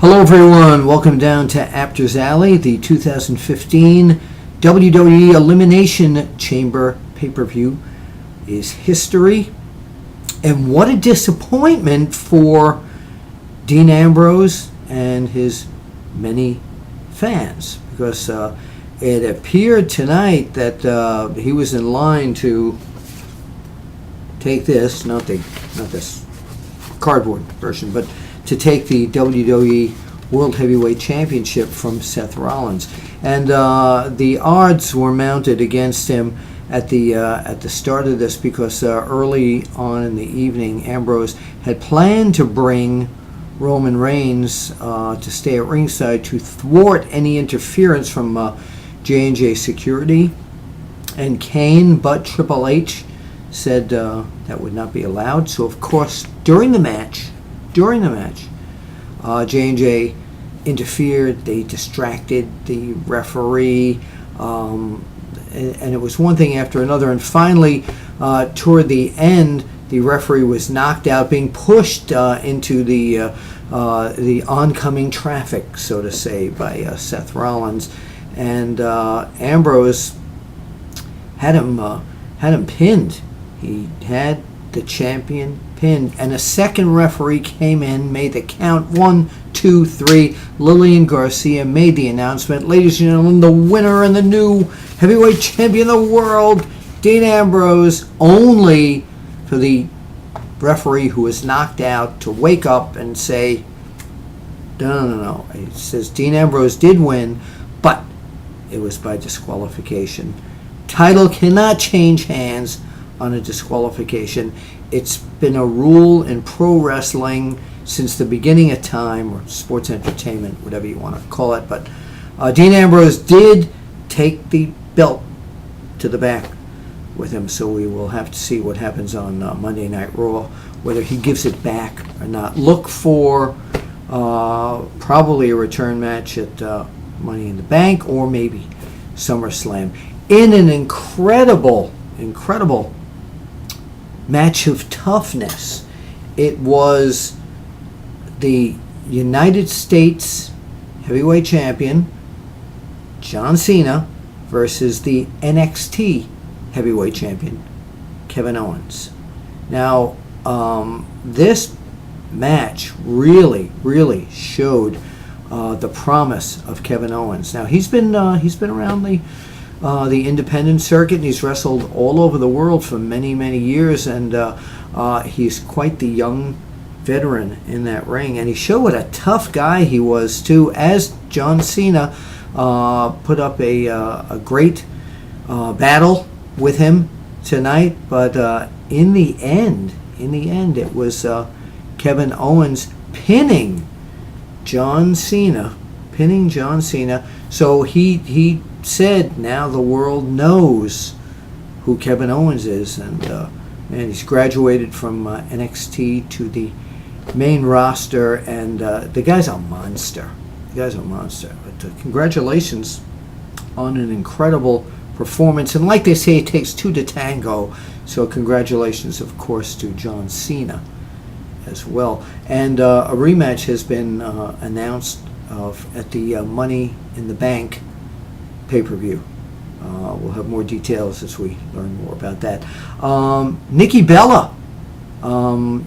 Hello everyone, welcome down to Apter's Alley. The 2015 WWE Elimination Chamber pay-per-view is history. And what a disappointment for Dean Ambrose and his many fans. Because it appeared tonight that he was in line to take this, not this cardboard version, but to take the WWE World Heavyweight Championship from Seth Rollins. And the odds were mounted against him at the start of this because early on in the evening, Ambrose had planned to bring Roman Reigns to stay at ringside to thwart any interference from J&J Security and Kane, but Triple H said that would not be allowed. So, of course, during the match, J&J interfered. They distracted the referee, and it was one thing after another. And finally, toward the end, the referee was knocked out, being pushed into the oncoming traffic, so to say, by Seth Rollins, and Ambrose had him pinned. He had the champion pinned, and a second referee came in, made the count 1, 2, 3. Lillian Garcia made the announcement. Ladies and gentlemen, the winner and the new heavyweight champion of the world, Dean Ambrose, only for the referee who was knocked out to wake up and say, no. It says Dean Ambrose did win, but it was by disqualification. Title cannot change hands on a disqualification. It's been a rule in pro wrestling since the beginning of time, or sports entertainment, whatever you want to call it. But Dean Ambrose did take the belt to the back with him, so we will have to see what happens on Monday Night Raw, whether he gives it back or not. Look for probably a return match at Money in the Bank or maybe SummerSlam. In an incredible match of toughness. It was the United States heavyweight champion, John Cena, versus the NXT heavyweight champion, Kevin Owens. Now, this match really showed the promise of Kevin Owens. Now, he's been around the independent circuit, and he's wrestled all over the world for many years, and he's quite the young veteran in that ring, and he showed what a tough guy he was too, as John Cena put up a great battle with him tonight. But in the end it was Kevin Owens pinning John Cena. So he said, now the world knows who Kevin Owens is, and he's graduated from NXT to the main roster, and the guy's a monster. But congratulations on an incredible performance, and like they say, it takes two to tango, so congratulations, of course, to John Cena as well. And a rematch has been announced at the Money in the Bank pay-per-view. We'll have more details as we learn more about that. Nikki Bella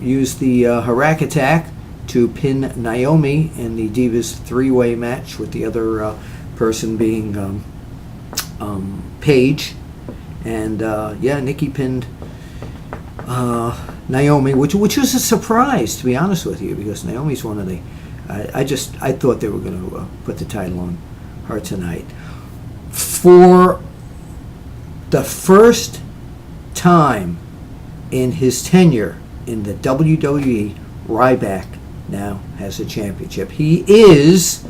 used the Harak attack to pin Naomi in the Divas three-way match, with the other person being Paige. And Nikki pinned Naomi, which was a surprise, to be honest with you, because Naomi's one of the... I thought they were going to put the title on her tonight. For the first time in his tenure in the WWE, Ryback now has a championship. He is,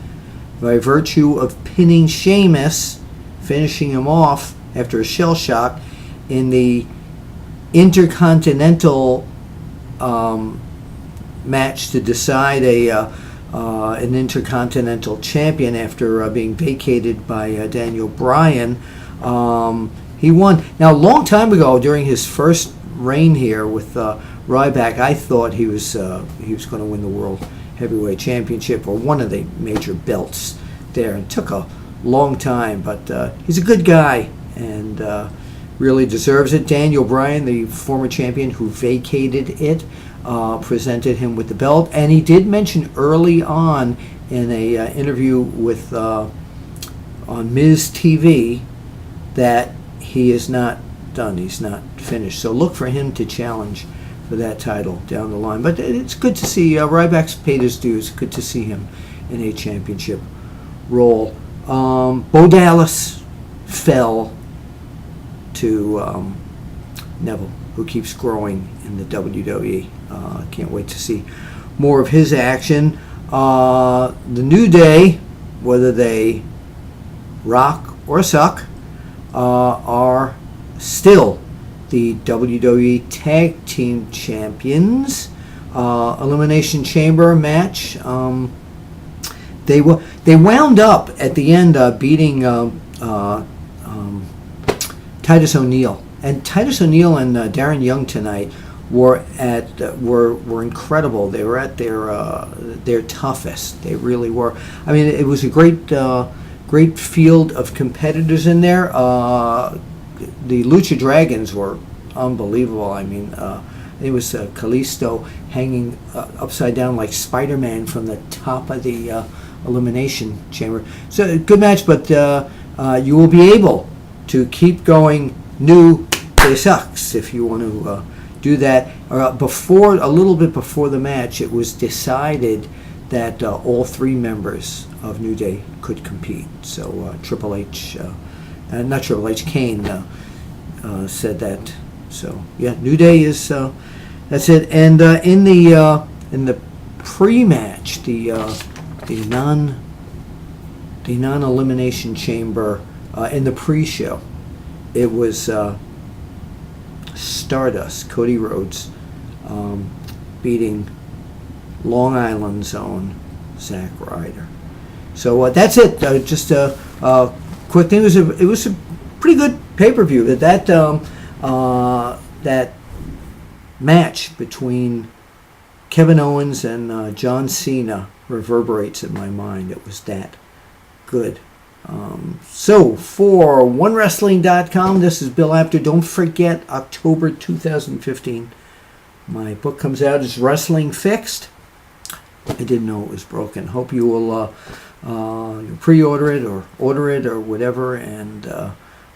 by virtue of pinning Sheamus, finishing him off after a shell shock in the Intercontinental match to decide an Intercontinental champion after being vacated by Daniel Bryan. He won. Now, a long time ago, during his first reign here with Ryback, I thought he was going to win the World Heavyweight Championship, or one of the major belts there. It took a long time, but he's a good guy and really deserves it. Daniel Bryan, the former champion who vacated it, presented him with the belt, and he did mention early on in a interview with on Miz TV that he is not done. He's not finished. So look for him to challenge for that title down the line. But it's good to see Ryback's paid his dues. Good to see him in a championship role. Bo Dallas fell to Neville, who keeps growing in the WWE. Can't wait to see more of his action. The New Day, whether they rock or suck, are still the WWE Tag Team Champions. Elimination Chamber match. They wound up at the end beating Titus O'Neil, and Titus O'Neil and Darren Young tonight were incredible. They were at their toughest. They really were. I mean, it was a great field of competitors in there. The Lucha Dragons were unbelievable. I mean, it was Kalisto hanging upside down like Spider-Man from the top of the Elimination Chamber. So good match, but you will be able to keep going. New Day Sucks if you want to do that. A little bit before the match, it was decided that all three members of New Day could compete. So Triple H, not Triple H, Kane said that. So yeah, New Day is that's it. And in the pre-match, the non-elimination chamber, in the pre-show, it was Stardust, Cody Rhodes, beating Long Island's own Zack Ryder. So that's it. Just a quick thing. It was a pretty good pay-per-view. That match between Kevin Owens and John Cena reverberates in my mind. It was that good. So for OneWrestling.com, this is Bill Apter. Don't forget, October 2015, my book comes out. It's Wrestling Fixed. I didn't know it was broken. Hope you will pre-order it or order it or whatever. And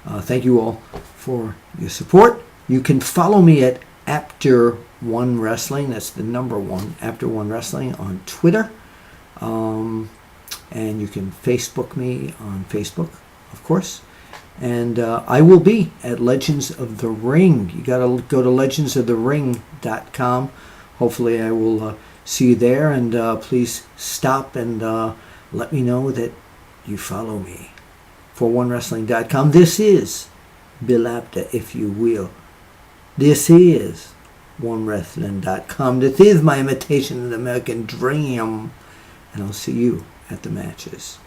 thank you all for your support. You can follow me at Apter One Wrestling. That's the number one, Apter One Wrestling, on Twitter. And you can Facebook me on Facebook, of course. And I will be at Legends of the Ring. You got to go to legendsofthering.com. Hopefully I will see you there. And please stop and let me know that you follow me. For OneWrestling.com, this is Bill Apter, if you will. This is OneWrestling.com. This is my imitation of the American Dream. And I'll see you at the matches.